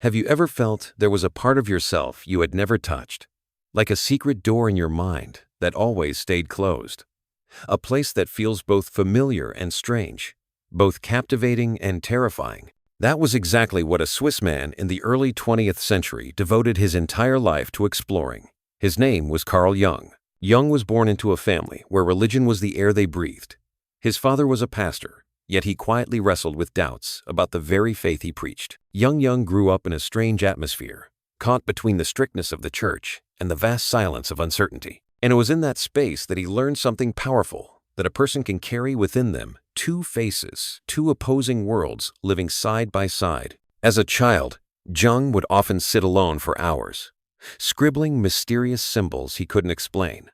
Have you ever felt there was a part of yourself you had never touched? Like a secret door in your mind that always stayed closed. A place that feels both familiar and strange, both captivating and terrifying. That was exactly what a Swiss man in the early 20th century devoted his entire life to exploring. His name was Carl Jung. Jung was born into a family where religion was the air they breathed. His father was a pastor, yet he quietly wrestled with doubts about the very faith he preached. Jung grew up in a strange atmosphere, caught between the strictness of the church and the vast silence of uncertainty. And it was in that space that he learned something powerful, that a person can carry within them two faces, two opposing worlds living side by side. As a child, Jung would often sit alone for hours, scribbling mysterious symbols he couldn't explain.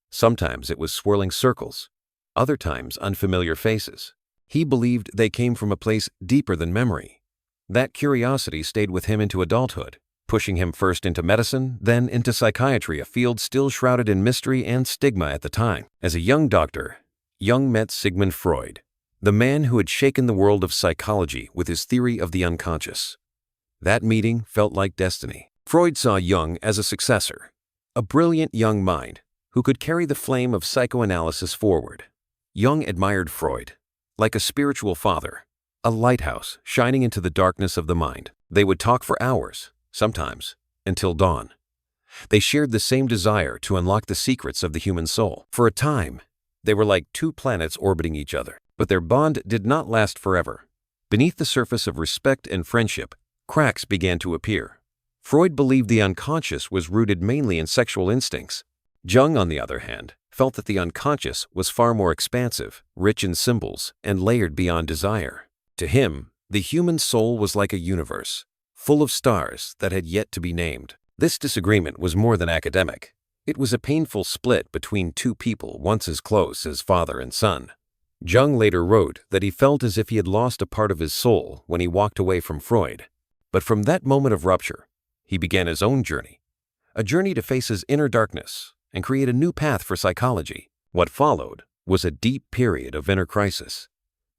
Sometimes it was swirling circles, other times unfamiliar faces. He believed they came from a place deeper than memory. That curiosity stayed with him into adulthood, pushing him first into medicine, then into psychiatry, a field still shrouded in mystery and stigma at the time. As a young doctor, Jung met Sigmund Freud, the man who had shaken the world of psychology with his theory of the unconscious. That meeting felt like destiny. Freud saw Jung as a successor, a brilliant young mind who could carry the flame of psychoanalysis forward. Jung admired Freud, like a spiritual father, a lighthouse shining into the darkness of the mind. They would talk for hours, sometimes until dawn. They shared the same desire to unlock the secrets of the human soul. For a time, they were like two planets orbiting each other. But their bond did not last forever. Beneath the surface of respect and friendship, cracks began to appear. Freud believed the unconscious was rooted mainly in sexual instincts. Jung, on the other hand, felt that the unconscious was far more expansive, rich in symbols, and layered beyond desire. To him, the human soul was like a universe, full of stars that had yet to be named. This disagreement was more than academic. It was a painful split between two people once as close as father and son. Jung later wrote that he felt as if he had lost a part of his soul when he walked away from Freud. But from that moment of rupture, he began his own journey, a journey to face his inner darkness and create a new path for psychology. What followed was a deep period of inner crisis.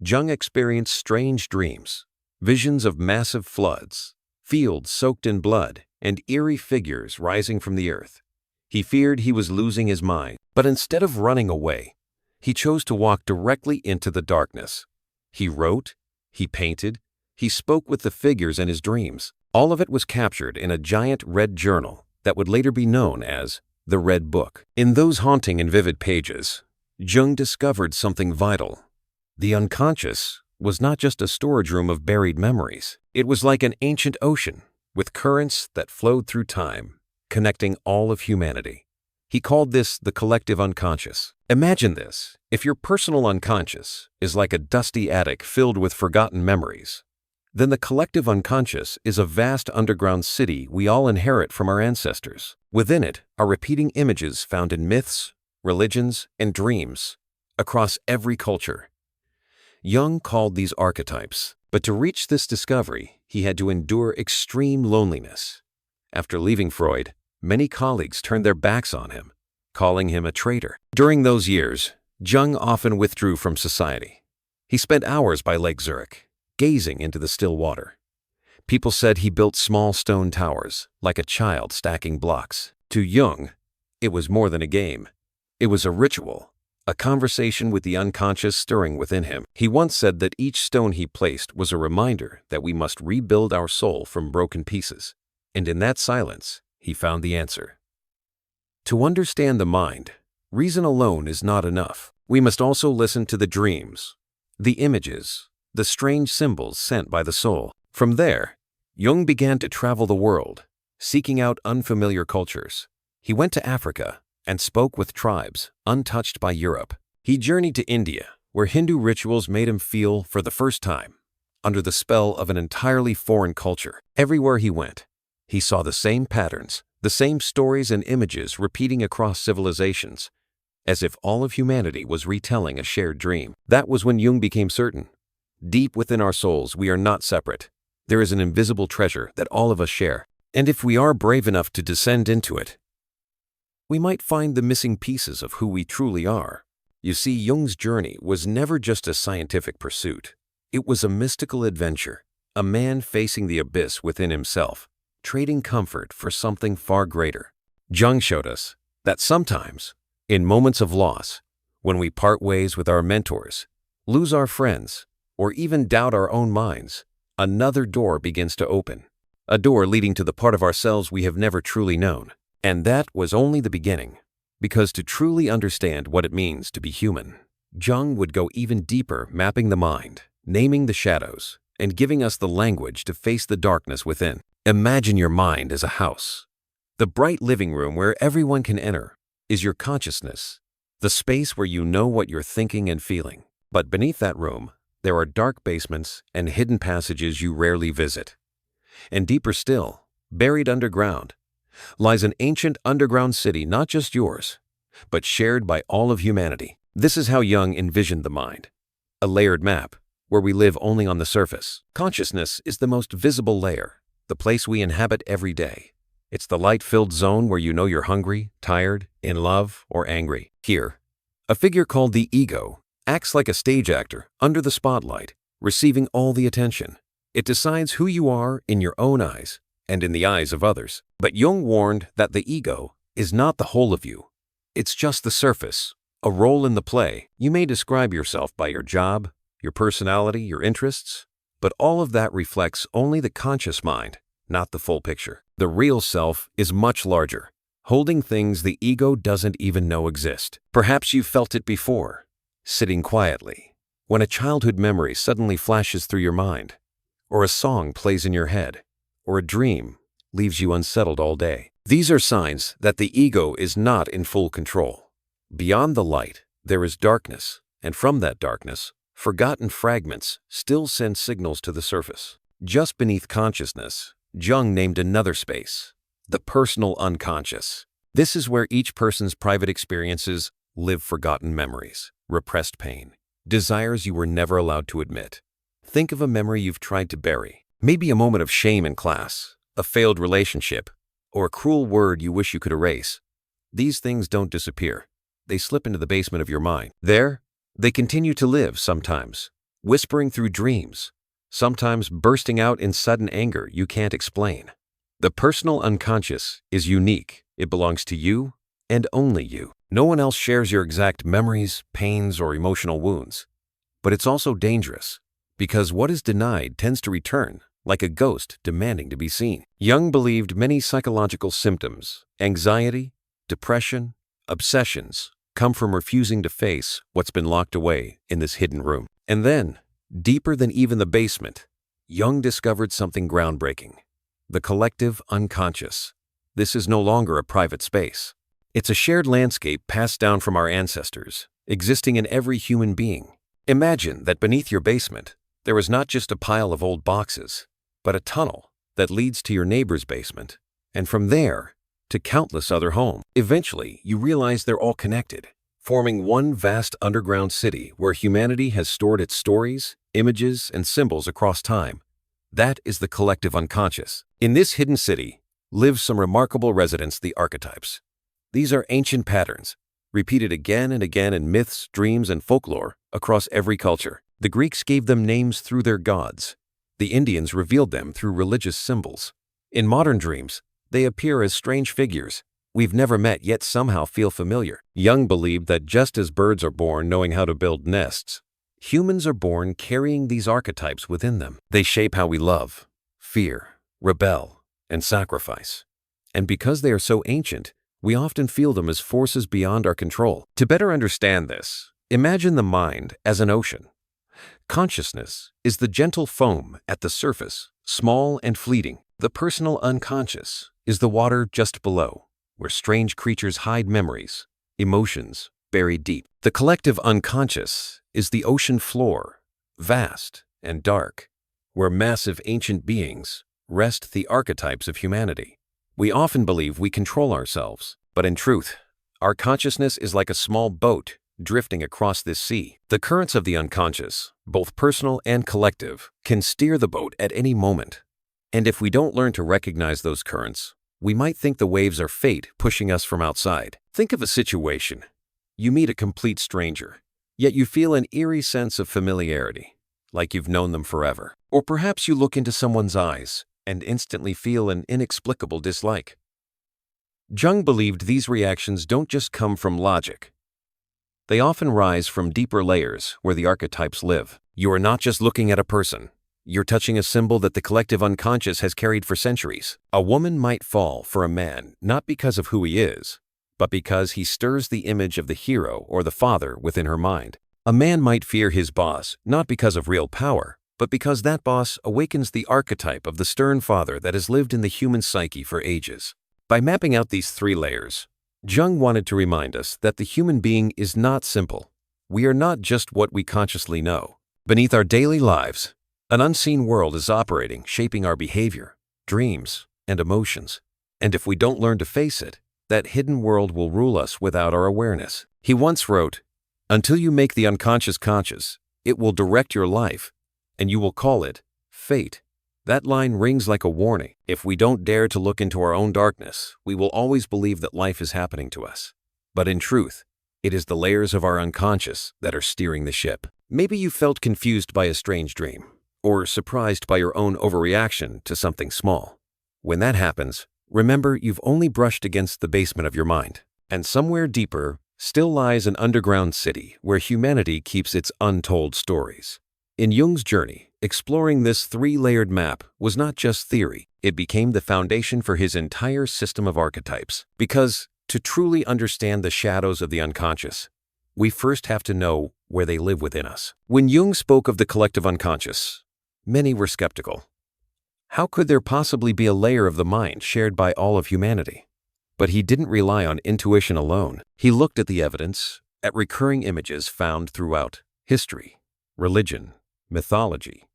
Jung experienced strange dreams, visions of massive floods, fields soaked in blood, and eerie figures rising from the earth. He feared he was losing his mind, but instead of running away, he chose to walk directly into the darkness. He wrote, he painted, he spoke with the figures in his dreams. All of it was captured in a giant red journal that would later be known as the Red Book. In those haunting and vivid pages, Jung discovered something vital. The unconscious was not just a storage room of buried memories. It was like an ancient ocean with currents that flowed through time, connecting all of humanity. He called this the collective unconscious. Imagine this: if your personal unconscious is like a dusty attic filled with forgotten memories, then the collective unconscious is a vast underground city we all inherit from our ancestors. Within it are repeating images found in myths, religions, and dreams across every culture. Jung called these archetypes, but to reach this discovery, he had to endure extreme loneliness. After leaving Freud, many colleagues turned their backs on him, calling him a traitor. During those years, Jung often withdrew from society. He spent hours by Lake Zurich, gazing into the still water. People said he built small stone towers, like a child stacking blocks. To Jung, it was more than a game. It was a ritual, a conversation with the unconscious stirring within him. He once said that each stone he placed was a reminder that we must rebuild our soul from broken pieces. And in that silence, he found the answer. To understand the mind, reason alone is not enough. We must also listen to the dreams, the images, the strange symbols sent by the soul. From there, Jung began to travel the world, seeking out unfamiliar cultures. He went to Africa and spoke with tribes untouched by Europe. He journeyed to India, where Hindu rituals made him feel, for the first time, under the spell of an entirely foreign culture. Everywhere he went, he saw the same patterns, the same stories and images repeating across civilizations, as if all of humanity was retelling a shared dream. That was when Jung became certain. Deep within our souls, we are not separate. There is an invisible treasure that all of us share, and if we are brave enough to descend into it, we might find the missing pieces of who we truly are. You see, Jung's journey was never just a scientific pursuit. It was a mystical adventure, a man facing the abyss within himself, trading comfort for something far greater. Jung showed us that sometimes, in moments of loss, when we part ways with our mentors, lose our friends, or even doubt our own minds, another door begins to open. A door leading to the part of ourselves we have never truly known. And that was only the beginning. Because to truly understand what it means to be human, Jung would go even deeper, mapping the mind, naming the shadows, and giving us the language to face the darkness within. Imagine your mind as a house. The bright living room where everyone can enter is your consciousness, the space where you know what you're thinking and feeling. But beneath that room, there are dark basements and hidden passages you rarely visit. And deeper still, buried underground, lies an ancient underground city not just yours, but shared by all of humanity. This is how Jung envisioned the mind. A layered map, where we live only on the surface. Consciousness is the most visible layer, the place we inhabit every day. It's the light-filled zone where you know you're hungry, tired, in love, or angry. Here, a figure called the ego acts like a stage actor under the spotlight, receiving all the attention. It decides who you are in your own eyes and in the eyes of others. But Jung warned that the ego is not the whole of you. It's just the surface, a role in the play. You may describe yourself by your job, your personality, your interests, but all of that reflects only the conscious mind, not the full picture. The real self is much larger, holding things the ego doesn't even know exist. Perhaps you've felt it before, sitting quietly, when a childhood memory suddenly flashes through your mind, or a song plays in your head, or a dream leaves you unsettled all day. These are signs that the ego is not in full control. Beyond the light, there is darkness, and from that darkness, forgotten fragments still send signals to the surface. Just beneath consciousness, Jung named another space, the personal unconscious. This is where each person's private experiences live forgotten memories, repressed pain, desires you were never allowed to admit. Think of a memory you've tried to bury. Maybe a moment of shame in class, a failed relationship, or a cruel word you wish you could erase. These things don't disappear. They slip into the basement of your mind. There, they continue to live sometimes, whispering through dreams, sometimes bursting out in sudden anger you can't explain. The personal unconscious is unique. It belongs to you and only you. No one else shares your exact memories, pains, or emotional wounds. But it's also dangerous, because what is denied tends to return, like a ghost demanding to be seen. Jung believed many psychological symptoms, anxiety, depression, obsessions, come from refusing to face what's been locked away in this hidden room. And then, deeper than even the basement, Jung discovered something groundbreaking: the collective unconscious. This is no longer a private space. It's a shared landscape passed down from our ancestors, existing in every human being. Imagine that beneath your basement, there is not just a pile of old boxes, but a tunnel that leads to your neighbor's basement, and from there, to countless other homes. Eventually, you realize they're all connected, forming one vast underground city where humanity has stored its stories, images, and symbols across time. That is the collective unconscious. In this hidden city live some remarkable residents, the archetypes. These are ancient patterns, repeated again and again in myths, dreams, and folklore across every culture. The Greeks gave them names through their gods. The Indians revealed them through religious symbols. In modern dreams, they appear as strange figures we've never met yet somehow feel familiar. Jung believed that just as birds are born knowing how to build nests, humans are born carrying these archetypes within them. They shape how we love, fear, rebel, and sacrifice. And because they are so ancient, we often feel them as forces beyond our control. To better understand this, imagine the mind as an ocean. Consciousness is the gentle foam at the surface, small and fleeting. The personal unconscious is the water just below, where strange creatures hide memories, emotions buried deep. The collective unconscious is the ocean floor, vast and dark, where massive ancient beings rest, the archetypes of humanity. We often believe we control ourselves, but in truth, our consciousness is like a small boat drifting across this sea. The currents of the unconscious, both personal and collective, can steer the boat at any moment. And if we don't learn to recognize those currents, we might think the waves are fate pushing us from outside. Think of a situation. You meet a complete stranger, yet you feel an eerie sense of familiarity, like you've known them forever. Or perhaps you look into someone's eyes and instantly feel an inexplicable dislike. Jung believed these reactions don't just come from logic. They often rise from deeper layers where the archetypes live. You are not just looking at a person. You're touching a symbol that the collective unconscious has carried for centuries. A woman might fall for a man not because of who he is, but because he stirs the image of the hero or the father within her mind. A man might fear his boss not because of real power, but because that boss awakens the archetype of the stern father that has lived in the human psyche for ages. By mapping out these three layers, Jung wanted to remind us that the human being is not simple. We are not just what we consciously know. Beneath our daily lives, an unseen world is operating, shaping our behavior, dreams, and emotions. And if we don't learn to face it, that hidden world will rule us without our awareness. He once wrote, "Until you make the unconscious conscious, it will direct your life, and you will call it fate." That line rings like a warning. If we don't dare to look into our own darkness, we will always believe that life is happening to us. But in truth, it is the layers of our unconscious that are steering the ship. Maybe you felt confused by a strange dream, or surprised by your own overreaction to something small. When that happens, remember you've only brushed against the basement of your mind, and somewhere deeper still lies an underground city where humanity keeps its untold stories. In Jung's journey, exploring this three-layered map was not just theory, it became the foundation for his entire system of archetypes. Because to truly understand the shadows of the unconscious, we first have to know where they live within us. When Jung spoke of the collective unconscious, many were skeptical. How could there possibly be a layer of the mind shared by all of humanity? But he didn't rely on intuition alone. He looked at the evidence, at recurring images found throughout history, religion, mythology,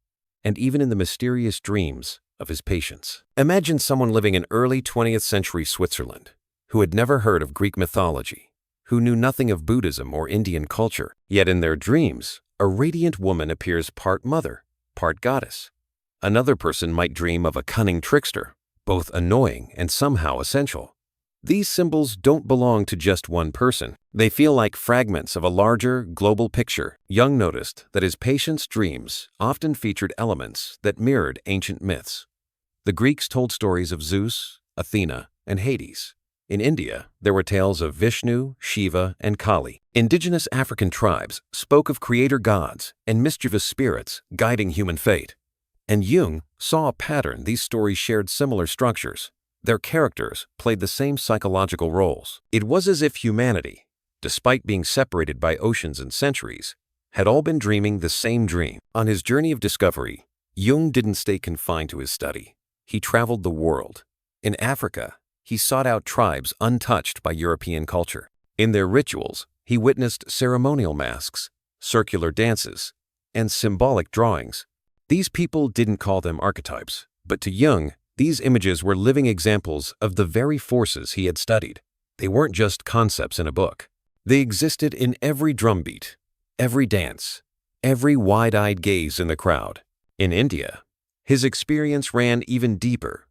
and even in the mysterious dreams of his patients. Imagine someone living in early 20th century Switzerland who had never heard of Greek mythology, who knew nothing of Buddhism or Indian culture, yet in their dreams, a radiant woman appears part mother, part goddess. Another person might dream of a cunning trickster, both annoying and somehow essential. These symbols don't belong to just one person. They feel like fragments of a larger, global picture. Jung noticed that his patients' dreams often featured elements that mirrored ancient myths. The Greeks told stories of Zeus, Athena, and Hades. In India, there were tales of Vishnu, Shiva, and Kali. Indigenous African tribes spoke of creator gods and mischievous spirits guiding human fate. And Jung saw a pattern. These stories shared similar structures. Their characters played the same psychological roles. It was as if humanity, despite being separated by oceans and centuries, had all been dreaming the same dream. On his journey of discovery, Jung didn't stay confined to his study. He traveled the world. In Africa, he sought out tribes untouched by European culture. In their rituals, he witnessed ceremonial masks, circular dances, and symbolic drawings. These people didn't call them archetypes, but to Jung, these images were living examples of the very forces he had studied. They weren't just concepts in a book. They existed in every drumbeat, every dance, every wide-eyed gaze in the crowd. In India, his experience ran even deeper.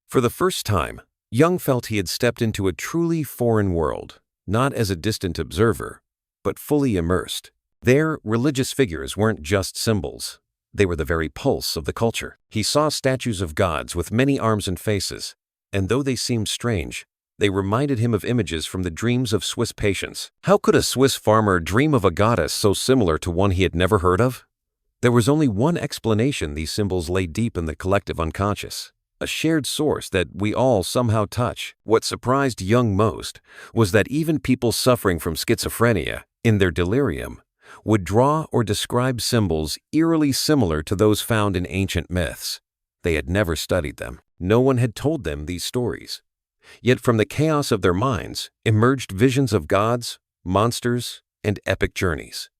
For the first time, Jung felt he had stepped into a truly foreign world, not as a distant observer, but fully immersed. There, religious figures weren't just symbols. They were the very pulse of the culture. He saw statues of gods with many arms and faces, and though they seemed strange, they reminded him of images from the dreams of Swiss patients. How could a Swiss farmer dream of a goddess so similar to one he had never heard of? There was only one explanation: these symbols lay deep in the collective unconscious, a shared source that we all somehow touch. What surprised Jung most was that even people suffering from schizophrenia, in their delirium, would draw or describe symbols eerily similar to those found in ancient myths. They had never studied them. No one had told them these stories. Yet from the chaos of their minds emerged visions of gods, monsters, and epic journeys.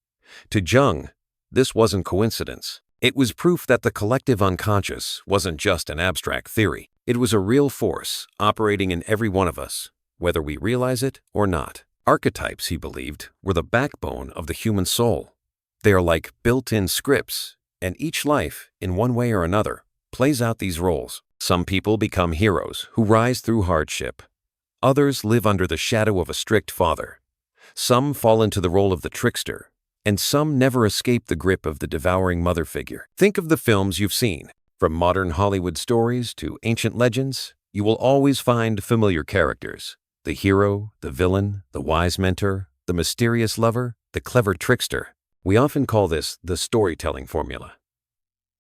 To Jung, this wasn't coincidence. It was proof that the collective unconscious wasn't just an abstract theory. It was a real force operating in every one of us, whether we realize it or not. Archetypes, he believed, were the backbone of the human soul. They are like built-in scripts, and each life, in one way or another, plays out these roles. Some people become heroes who rise through hardship. Others live under the shadow of a strict father. Some fall into the role of the trickster, and some never escape the grip of the devouring mother figure. Think of the films you've seen. From modern Hollywood stories to ancient legends, you will always find familiar characters. The hero, the villain, the wise mentor, the mysterious lover, the clever trickster. We often call this the storytelling formula.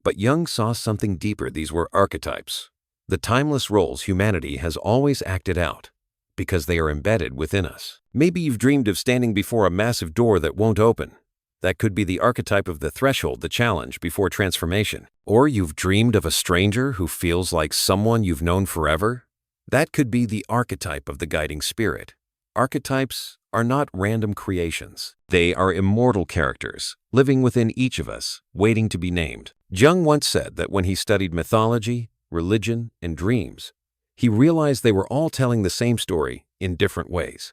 But Jung saw something deeper. These were archetypes, the timeless roles humanity has always acted out, because they are embedded within us. Maybe you've dreamed of standing before a massive door that won't open. That could be the archetype of the threshold, the challenge before transformation. Or you've dreamed of a stranger who feels like someone you've known forever. That could be the archetype of the guiding spirit. Archetypes are not random creations. They are immortal characters, living within each of us, waiting to be named. Jung once said that when he studied mythology, religion, and dreams, he realized they were all telling the same story in different ways.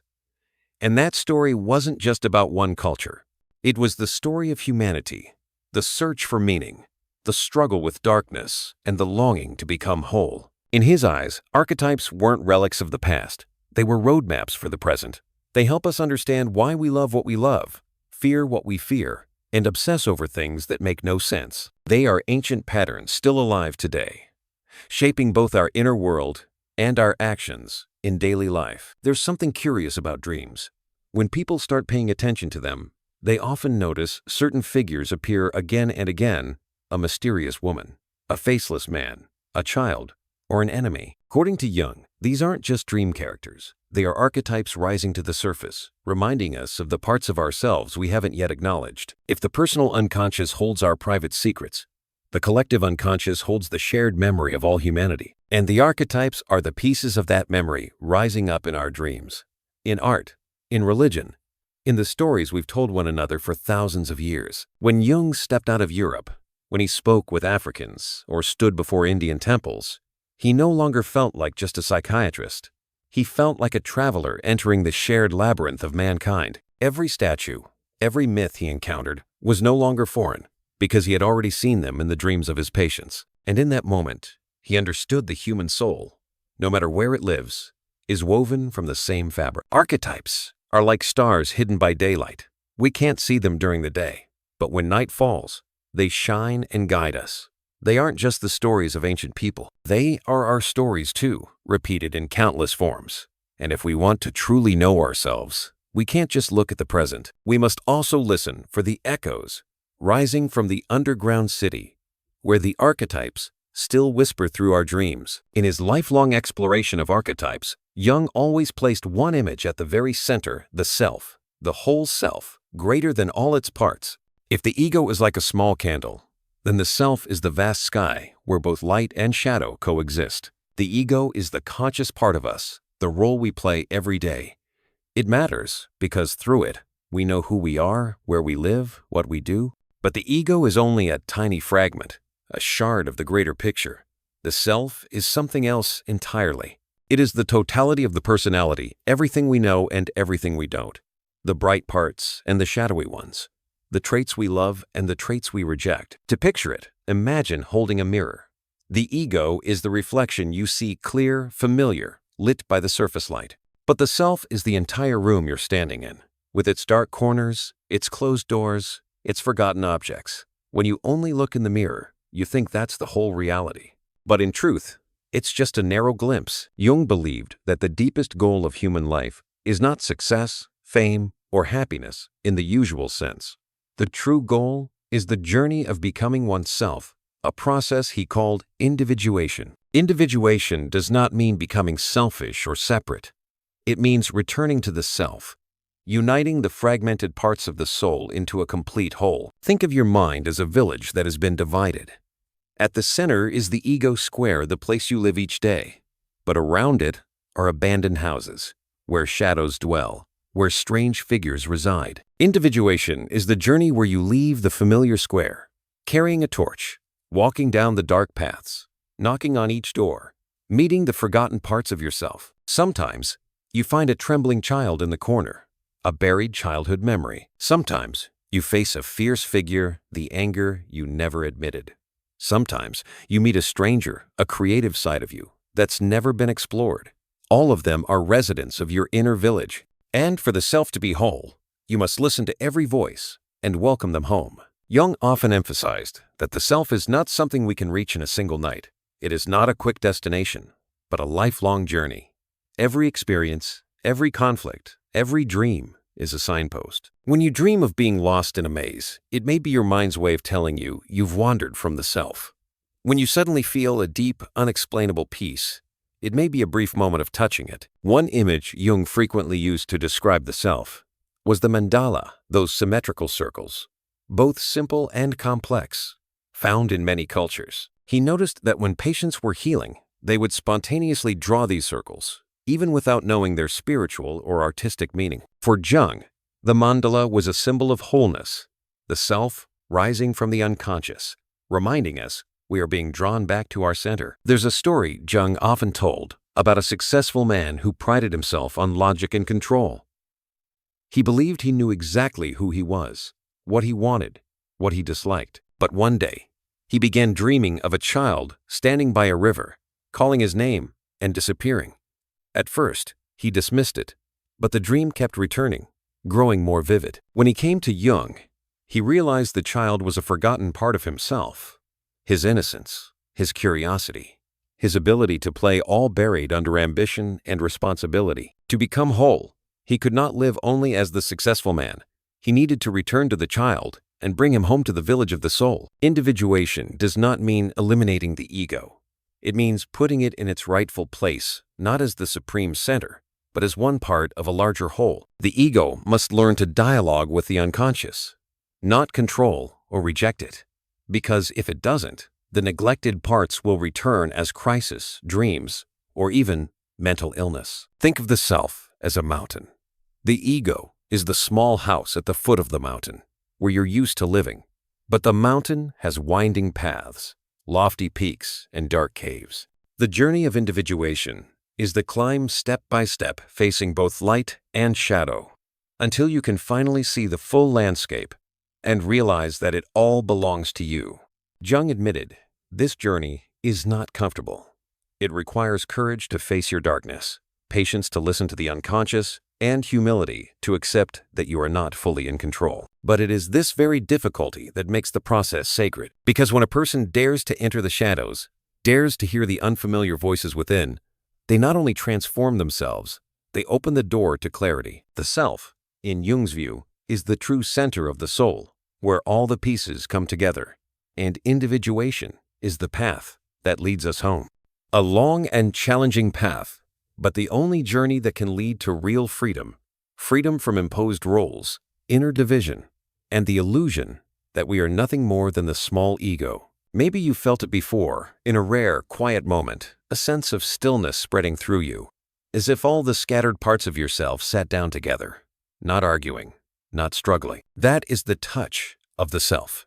And that story wasn't just about one culture. It was the story of humanity, the search for meaning, the struggle with darkness, and the longing to become whole. In his eyes, archetypes weren't relics of the past. They were roadmaps for the present. They help us understand why we love what we love, fear what we fear, and obsess over things that make no sense. They are ancient patterns still alive today, shaping both our inner world and our actions in daily life. There's something curious about dreams. When people start paying attention to them, they often notice certain figures appear again and again: a mysterious woman, a faceless man, a child, or an enemy. According to Jung, these aren't just dream characters. They are archetypes rising to the surface, reminding us of the parts of ourselves we haven't yet acknowledged. If the personal unconscious holds our private secrets, the collective unconscious holds the shared memory of all humanity. And the archetypes are the pieces of that memory rising up in our dreams. In art, in religion, in the stories we've told one another for thousands of years. When Jung stepped out of Europe, when he spoke with Africans or stood before Indian temples, he no longer felt like just a psychiatrist. He felt like a traveler entering the shared labyrinth of mankind. Every statue, every myth he encountered was no longer foreign, because he had already seen them in the dreams of his patients. And in that moment, he understood the human soul, no matter where it lives, is woven from the same fabric. Archetypes are like stars hidden by daylight. We can't see them during the day, but when night falls, they shine and guide us. They aren't just the stories of ancient people. They are our stories too, repeated in countless forms. And if we want to truly know ourselves, we can't just look at the present. We must also listen for the echoes rising from the underground city, where the archetypes still whisper through our dreams. In his lifelong exploration of archetypes, Jung always placed one image at the very center: the self, the whole self, greater than all its parts. If the ego is like a small candle, then the self is the vast sky where both light and shadow coexist. The ego is the conscious part of us, the role we play every day. It matters because through it, we know who we are, where we live, what we do. But the ego is only a tiny fragment, a shard of the greater picture. The self is something else entirely. It is the totality of the personality, everything we know and everything we don't, the bright parts and the shadowy ones, the traits we love and the traits we reject. To picture it, imagine holding a mirror. The ego is the reflection you see, clear, familiar, lit by the surface light. But the self is the entire room you're standing in, with its dark corners, its closed doors, its forgotten objects. When you only look in the mirror, you think that's the whole reality. But in truth, it's just a narrow glimpse. Jung believed that the deepest goal of human life is not success, fame, or happiness in the usual sense. The true goal is the journey of becoming oneself, a process he called individuation. Individuation does not mean becoming selfish or separate. It means returning to the self, uniting the fragmented parts of the soul into a complete whole. Think of your mind as a village that has been divided. At the center is the ego square, the place you live each day. But around it are abandoned houses, where shadows dwell, where strange figures reside. Individuation is the journey where you leave the familiar square, carrying a torch, walking down the dark paths, knocking on each door, meeting the forgotten parts of yourself. Sometimes, you find a trembling child in the corner, a buried childhood memory. Sometimes, you face a fierce figure, the anger you never admitted. Sometimes, you meet a stranger, a creative side of you that's never been explored. All of them are residents of your inner village. And for the self to be whole, you must listen to every voice and welcome them home. Jung often emphasized that the self is not something we can reach in a single night. It is not a quick destination, but a lifelong journey. Every experience, every conflict, every dream is a signpost. When you dream of being lost in a maze, it may be your mind's way of telling you you've wandered from the self. When you suddenly feel a deep, unexplainable peace, it may be a brief moment of touching it. One image Jung frequently used to describe the self was the mandala, those symmetrical circles, both simple and complex, found in many cultures. He noticed that when patients were healing, they would spontaneously draw these circles, even without knowing their spiritual or artistic meaning. For Jung, the mandala was a symbol of wholeness, the self rising from the unconscious, reminding us we are being drawn back to our center. There's a story Jung often told about a successful man who prided himself on logic and control. He believed he knew exactly who he was, what he wanted, what he disliked. But one day, he began dreaming of a child standing by a river, calling his name and disappearing. At first, he dismissed it, but the dream kept returning, growing more vivid. When he came to Jung, he realized the child was a forgotten part of himself. His innocence, his curiosity, his ability to play, all buried under ambition and responsibility. To become whole, he could not live only as the successful man. He needed to return to the child and bring him home to the village of the soul. Individuation does not mean eliminating the ego. It means putting it in its rightful place, not as the supreme center, but as one part of a larger whole. The ego must learn to dialogue with the unconscious, not control or reject it. Because if it doesn't, the neglected parts will return as crisis, dreams, or even mental illness. Think of the self as a mountain. The ego is the small house at the foot of the mountain, where you're used to living. But the mountain has winding paths, lofty peaks, and dark caves. The journey of individuation is the climb step by step, facing both light and shadow, until you can finally see the full landscape and realize that it all belongs to you. Jung admitted, this journey is not comfortable. It requires courage to face your darkness, patience to listen to the unconscious, and humility to accept that you are not fully in control. But it is this very difficulty that makes the process sacred. Because when a person dares to enter the shadows, dares to hear the unfamiliar voices within, they not only transform themselves, they open the door to clarity. The self, in Jung's view, is the true center of the soul, where all the pieces come together, and individuation is the path that leads us home. A long and challenging path, but the only journey that can lead to real freedom, freedom from imposed roles, inner division, and the illusion that we are nothing more than the small ego. Maybe you felt it before, in a rare, quiet moment, a sense of stillness spreading through you, as if all the scattered parts of yourself sat down together, not arguing, not struggling. That is the touch of the self.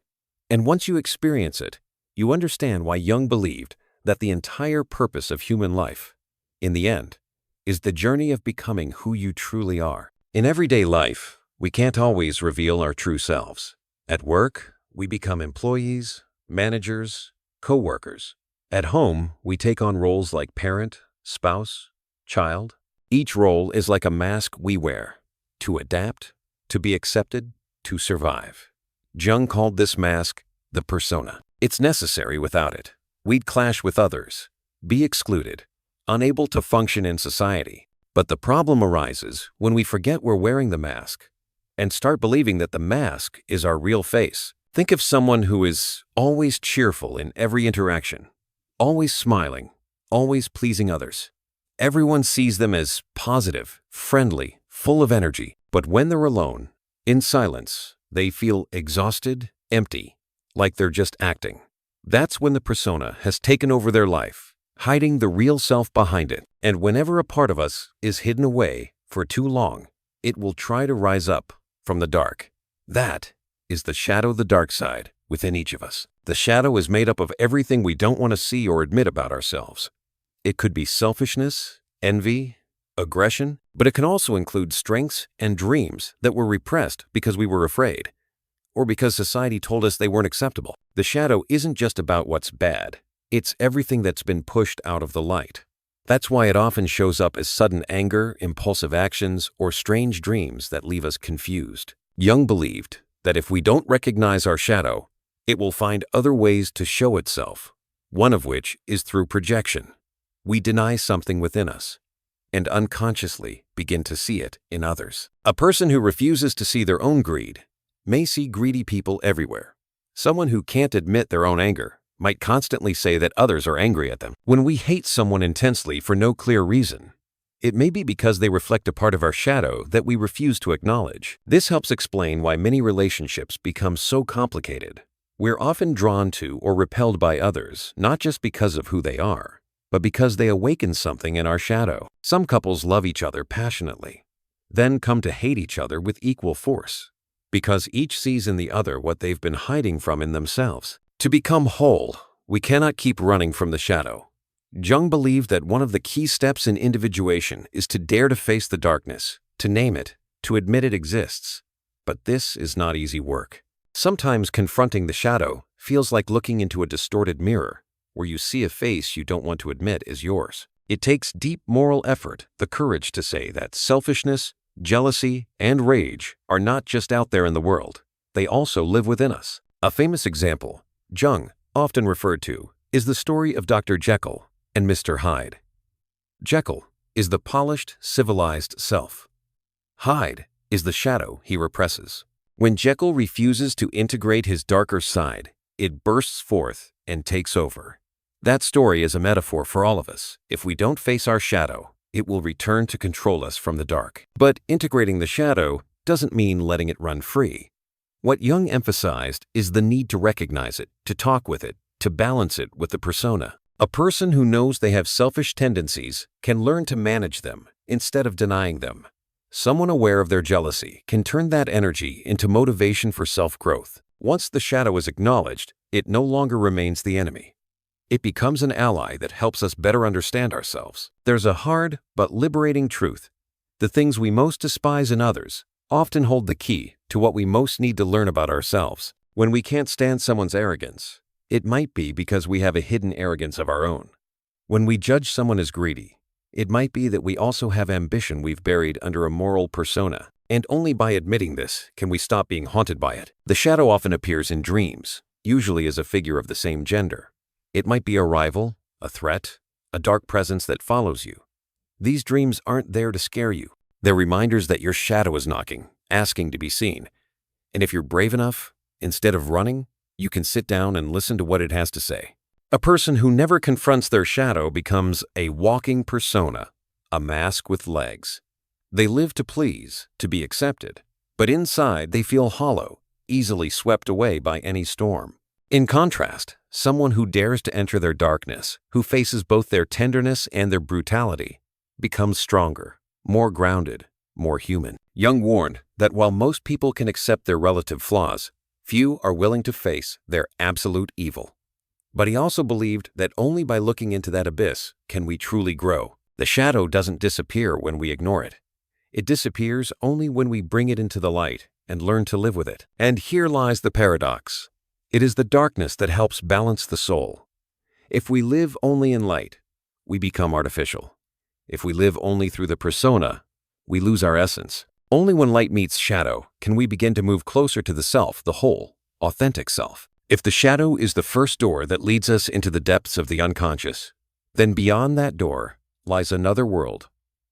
And once you experience it, you understand why Jung believed that the entire purpose of human life, in the end, is the journey of becoming who you truly are. In everyday life, we can't always reveal our true selves. At work, we become employees, managers, co-workers. At home, we take on roles like parent, spouse, child. Each role is like a mask we wear to adapt, to be accepted, to survive. Jung called this mask the persona. It's necessary without it. We'd clash with others, be excluded, unable to function in society. But the problem arises when we forget we're wearing the mask and start believing that the mask is our real face. Think of someone who is always cheerful in every interaction, always smiling, always pleasing others. Everyone sees them as positive, friendly, full of energy. But when they're alone, in silence, they feel exhausted, empty, like they're just acting. That's when the persona has taken over their life, hiding the real self behind it. And whenever a part of us is hidden away for too long, it will try to rise up from the dark. That is the shadow, the dark side, within each of us. The shadow is made up of everything we don't want to see or admit about ourselves. It could be selfishness, envy, aggression, but it can also include strengths and dreams that were repressed because we were afraid, or because society told us they weren't acceptable. The shadow isn't just about what's bad. It's everything that's been pushed out of the light. That's why it often shows up as sudden anger, impulsive actions, or strange dreams that leave us confused. Jung believed that if we don't recognize our shadow, it will find other ways to show itself, one of which is through projection. We deny something within us and unconsciously begin to see it in others. A person who refuses to see their own greed may see greedy people everywhere. Someone who can't admit their own anger might constantly say that others are angry at them. When we hate someone intensely for no clear reason, it may be because they reflect a part of our shadow that we refuse to acknowledge. This helps explain why many relationships become so complicated. We're often drawn to or repelled by others, not just because of who they are, but because they awaken something in our shadow. Some couples love each other passionately, then come to hate each other with equal force, because each sees in the other what they've been hiding from in themselves. To become whole, we cannot keep running from the shadow. Jung believed that one of the key steps in individuation is to dare to face the darkness, to name it, to admit it exists. But this is not easy work. Sometimes confronting the shadow feels like looking into a distorted mirror, where you see a face you don't want to admit is yours. It takes deep moral effort, the courage to say that selfishness, jealousy, and rage are not just out there in the world. They also live within us. A famous example, Jung, often referred to, is the story of Dr. Jekyll and Mr. Hyde. Jekyll is the polished, civilized self. Hyde is the shadow he represses. When Jekyll refuses to integrate his darker side, it bursts forth and takes over. That story is a metaphor for all of us. If we don't face our shadow, it will return to control us from the dark. But integrating the shadow doesn't mean letting it run free. What Jung emphasized is the need to recognize it, to talk with it, to balance it with the persona. A person who knows they have selfish tendencies can learn to manage them instead of denying them. Someone aware of their jealousy can turn that energy into motivation for self-growth. Once the shadow is acknowledged, it no longer remains the enemy. It becomes an ally that helps us better understand ourselves. There's a hard but liberating truth. The things we most despise in others often hold the key to what we most need to learn about ourselves. When we can't stand someone's arrogance, it might be because we have a hidden arrogance of our own. When we judge someone as greedy, it might be that we also have ambition we've buried under a moral persona. And only by admitting this can we stop being haunted by it. The shadow often appears in dreams, usually as a figure of the same gender. It might be a rival, a threat, a dark presence that follows you. These dreams aren't there to scare you. They're reminders that your shadow is knocking, asking to be seen. And if you're brave enough, instead of running, you can sit down and listen to what it has to say. A person who never confronts their shadow becomes a walking persona, a mask with legs. They live to please, to be accepted, but inside they feel hollow, easily swept away by any storm. In contrast, someone who dares to enter their darkness, who faces both their tenderness and their brutality, becomes stronger, more grounded, more human. Jung warned that while most people can accept their relative flaws, few are willing to face their absolute evil. But he also believed that only by looking into that abyss can we truly grow. The shadow doesn't disappear when we ignore it. It disappears only when we bring it into the light and learn to live with it. And here lies the paradox. It is the darkness that helps balance the soul. If we live only in light, we become artificial. If we live only through the persona, we lose our essence. Only when light meets shadow can we begin to move closer to the self, the whole, authentic self. If the shadow is the first door that leads us into the depths of the unconscious, then beyond that door lies another world,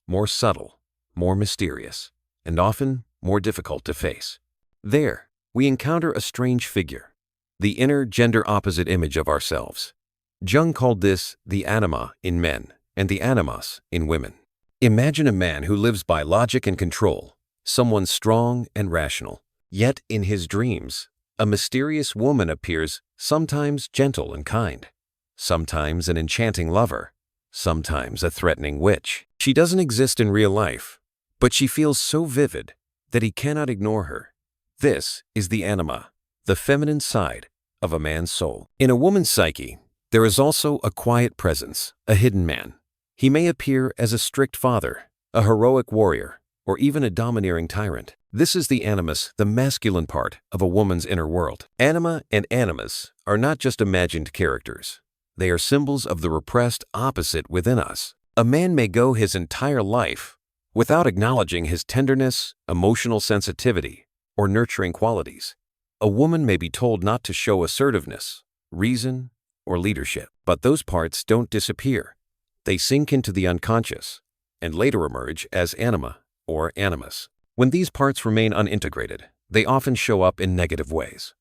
more subtle, more mysterious, and often more difficult to face. There, we encounter a strange figure, the inner gender-opposite image of ourselves. Jung called this the anima in men and the animus in women. Imagine a man who lives by logic and control, someone strong and rational. Yet in his dreams, a mysterious woman appears, sometimes gentle and kind, sometimes an enchanting lover, sometimes a threatening witch. She doesn't exist in real life, but she feels so vivid that he cannot ignore her. This is the anima, the feminine side of a man's soul. In a woman's psyche, there is also a quiet presence, a hidden man. He may appear as a strict father, a heroic warrior, or even a domineering tyrant. This is the animus, the masculine part of a woman's inner world. Anima and Animus are not just imagined characters. They are symbols of the repressed opposite within us. A man may go his entire life without acknowledging his tenderness, emotional sensitivity, or nurturing qualities. A woman may be told not to show assertiveness, reason, or leadership, but those parts don't disappear. They sink into the unconscious and later emerge as anima or animus. When these parts remain unintegrated, they often show up in negative ways.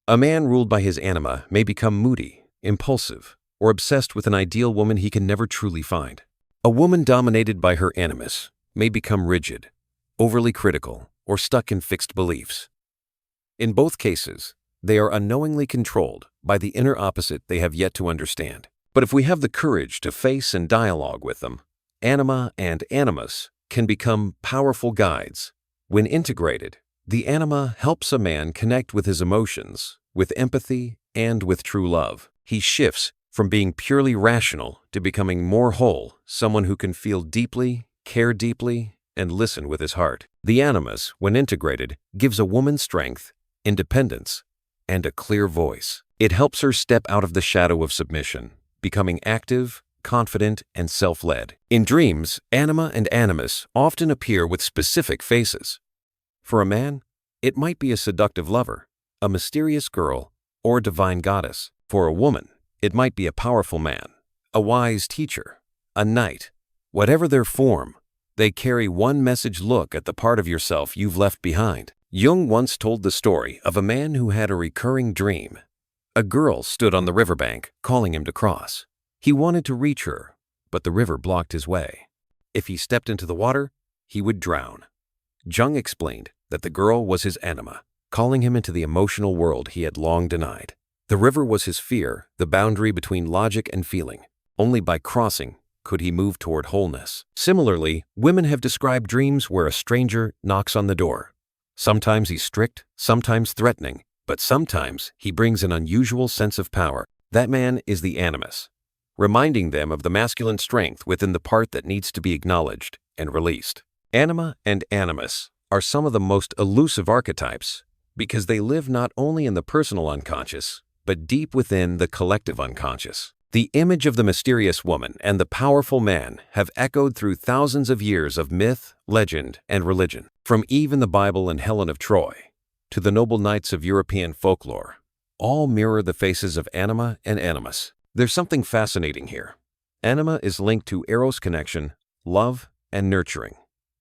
A man ruled by his anima may become moody, impulsive, or obsessed with an ideal woman he can never truly find. A woman dominated by her animus may become rigid, overly critical, or stuck in fixed beliefs. In both cases, they are unknowingly controlled by the inner opposite they have yet to understand. But if we have the courage to face and dialogue with them, anima and animus can become powerful guides. When integrated, the anima helps a man connect with his emotions, with empathy, and with true love. He shifts from being purely rational to becoming more whole, someone who can feel deeply, care deeply, and listen with his heart. The animus, when integrated, gives a woman strength, independence, and a clear voice. It helps her step out of the shadow of submission, becoming active, confident, and self-led. In dreams, anima and animus often appear with specific faces. For a man, it might be a seductive lover, a mysterious girl, or a divine goddess. For a woman, it might be a powerful man, a wise teacher, a knight. Whatever their form, they carry one message: look at the part of yourself you've left behind. Jung once told the story of a man who had a recurring dream. A girl stood on the riverbank, calling him to cross. He wanted to reach her, but the river blocked his way. If he stepped into the water, he would drown. Jung explained that the girl was his anima, calling him into the emotional world he had long denied. The river was his fear, the boundary between logic and feeling. Only by crossing could he move toward wholeness. Similarly, women have described dreams where a stranger knocks on the door. Sometimes he's strict, sometimes threatening, but sometimes he brings an unusual sense of power. That man is the animus, reminding them of the masculine strength within the part that needs to be acknowledged and released. Anima and animus are some of the most elusive archetypes because they live not only in the personal unconscious, but deep within the collective unconscious. The image of the mysterious woman and the powerful man have echoed through thousands of years of myth, legend, and religion. From Eve in the Bible and Helen of Troy to the noble knights of European folklore, all mirror the faces of anima and animus. There's something fascinating here. Anima is linked to eros connection, love, and nurturing.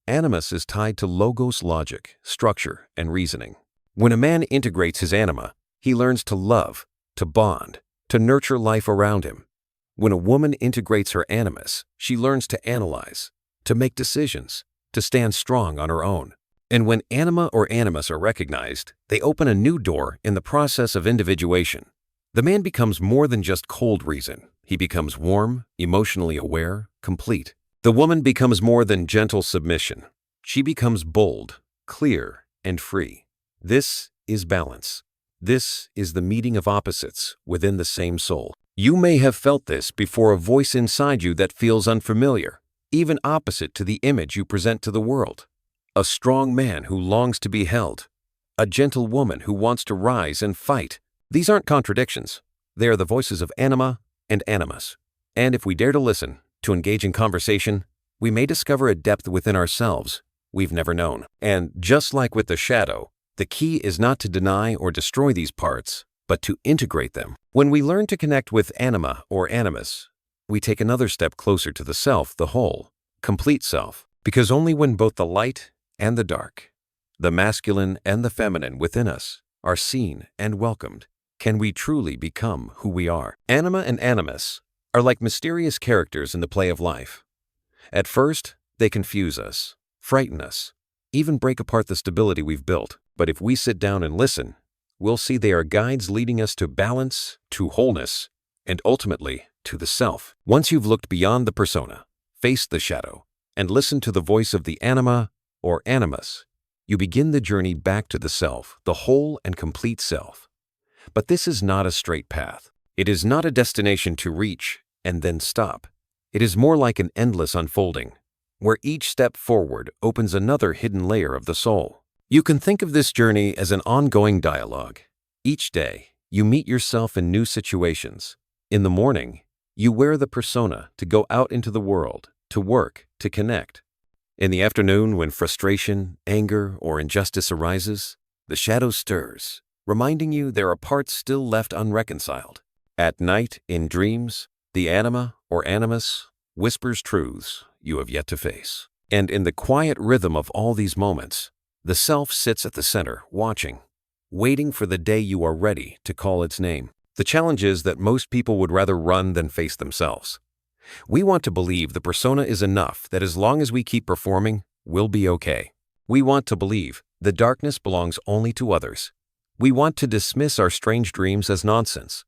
Animus is tied to logos logic, structure, and reasoning. When a man integrates his anima, he learns to love, to bond, to nurture life around him. When a woman integrates her animus, she learns to analyze, to make decisions, to stand strong on her own. And when anima or animus are recognized, they open a new door in the process of individuation. The man becomes more than just cold reason. He becomes warm, emotionally aware, complete. The woman becomes more than gentle submission. She becomes bold, clear, and free. This is balance. This is the meeting of opposites within the same soul. You may have felt this before: a voice inside you that feels unfamiliar, even opposite to the image you present to the world. A strong man who longs to be held. A gentle woman who wants to rise and fight. These aren't contradictions. They are the voices of anima and animus. And if we dare to listen, to engage in conversation, we may discover a depth within ourselves we've never known. And just like with the shadow, the key is not to deny or destroy these parts, but to integrate them. When we learn to connect with anima or animus, we take another step closer to the self, the whole, complete self. Because only when both the light and the dark, the masculine and the feminine within us, are seen and welcomed, can we truly become who we are. Anima and animus are like mysterious characters in the play of life. At first, they confuse us, frighten us, even break apart the stability we've built. But if we sit down and listen, we'll see they are guides leading us to balance, to wholeness, and ultimately to the self. Once you've looked beyond the persona, faced the shadow, and listened to the voice of the anima or animus, you begin the journey back to the self, the whole and complete self. But this is not a straight path. It is not a destination to reach and then stop. It is more like an endless unfolding, where each step forward opens another hidden layer of the soul. You can think of this journey as an ongoing dialogue. Each day, you meet yourself in new situations. In the morning, you wear the persona to go out into the world, to work, to connect. In the afternoon, when frustration, anger, or injustice arises, the shadow stirs, reminding you there are parts still left unreconciled. At night, in dreams, the Anima or Animus whispers truths you have yet to face. And in the quiet rhythm of all these moments, the self sits at the center, watching, waiting for the day you are ready to call its name. The challenge is that most people would rather run than face themselves. We want to believe the persona is enough, that as long as we keep performing, we'll be okay. We want to believe the darkness belongs only to others. We want to dismiss our strange dreams as nonsense.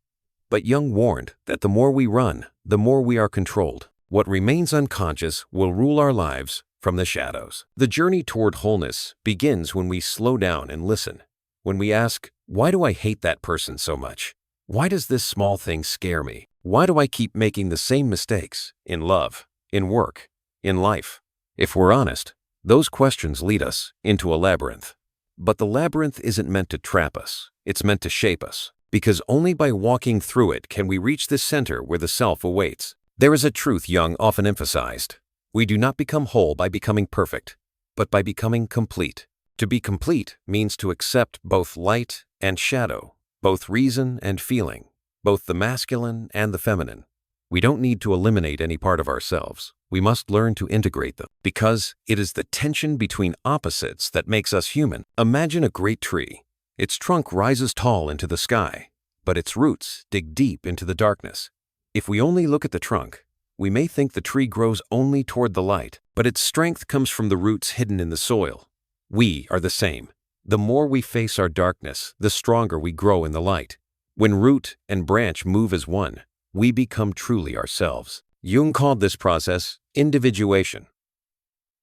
But Jung warned that the more we run, the more we are controlled. What remains unconscious will rule our lives from the shadows. The journey toward wholeness begins when we slow down and listen. When we ask, why do I hate that person so much? Why does this small thing scare me? Why do I keep making the same mistakes in love, in work, in life? If we're honest, those questions lead us into a labyrinth. But the labyrinth isn't meant to trap us. It's meant to shape us. Because only by walking through it can we reach the center where the self awaits. There is a truth Jung often emphasized. We do not become whole by becoming perfect, but by becoming complete. To be complete means to accept both light and shadow, both reason and feeling, both the masculine and the feminine. We don't need to eliminate any part of ourselves. We must learn to integrate them, because it is the tension between opposites that makes us human. Imagine a great tree. Its trunk rises tall into the sky, but its roots dig deep into the darkness. If we only look at the trunk, we may think the tree grows only toward the light, but its strength comes from the roots hidden in the soil. We are the same. The more we face our darkness, the stronger we grow in the light. When root and branch move as one, we become truly ourselves. Jung called this process individuation.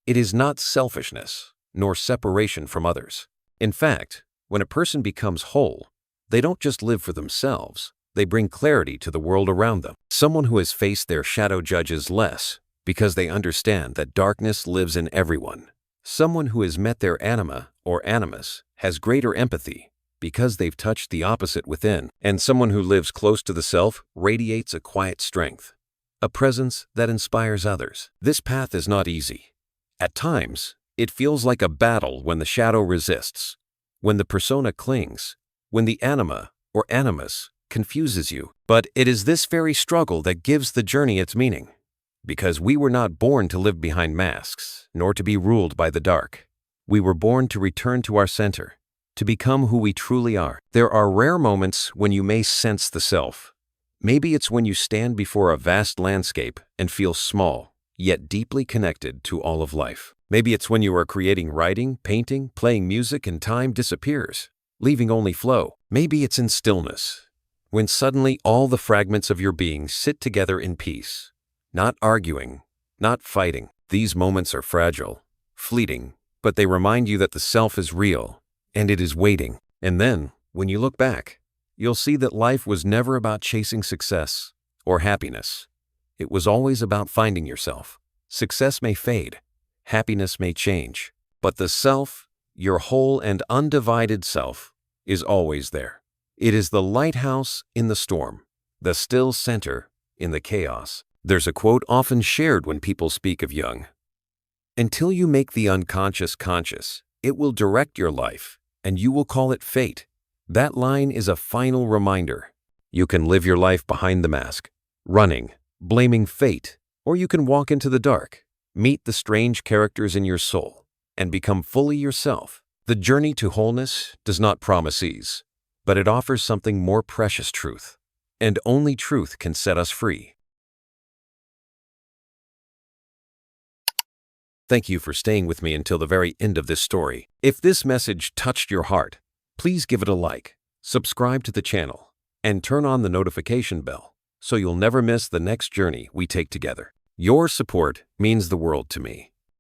It is not selfishness, nor separation from others. In fact, when a person becomes whole, they don't just live for themselves, they bring clarity to the world around them. Someone who has faced their shadow judges less, because they understand that darkness lives in everyone. Someone who has met their anima or animus has greater empathy, because they've touched the opposite within. And someone who lives close to the self radiates a quiet strength, a presence that inspires others. This path is not easy. At times, it feels like a battle when the shadow resists, when the persona clings, when the anima or animus confuses you. But it is this very struggle that gives the journey its meaning. Because we were not born to live behind masks, nor to be ruled by the dark. We were born to return to our center, to become who we truly are. There are rare moments when you may sense the self. Maybe it's when you stand before a vast landscape and feel small, yet deeply connected to all of life. Maybe it's when you are creating writing, painting, playing music, and time disappears, leaving only flow. Maybe it's in stillness, when suddenly all the fragments of your being sit together in peace, not arguing, not fighting. These moments are fragile, fleeting, but they remind you that the self is real, and it is waiting. And then, when you look back, you'll see that life was never about chasing success or happiness. It was always about finding yourself. Success may fade, happiness may change, but the self, your whole and undivided self, is always there. It is the lighthouse in the storm, the still center in the chaos. There's a quote often shared when people speak of Jung. Until you make the unconscious conscious, it will direct your life, and you will call it fate. That line is a final reminder. You can live your life behind the mask, running, blaming fate, or you can walk into the dark, meet the strange characters in your soul, and become fully yourself. The journey to wholeness does not promise ease, but it offers something more precious: truth. And only truth can set us free. Thank you for staying with me until the very end of this story. If this message touched your heart, please give it a like, subscribe to the channel, and turn on the notification bell so you'll never miss the next journey we take together. Your support means the world to me.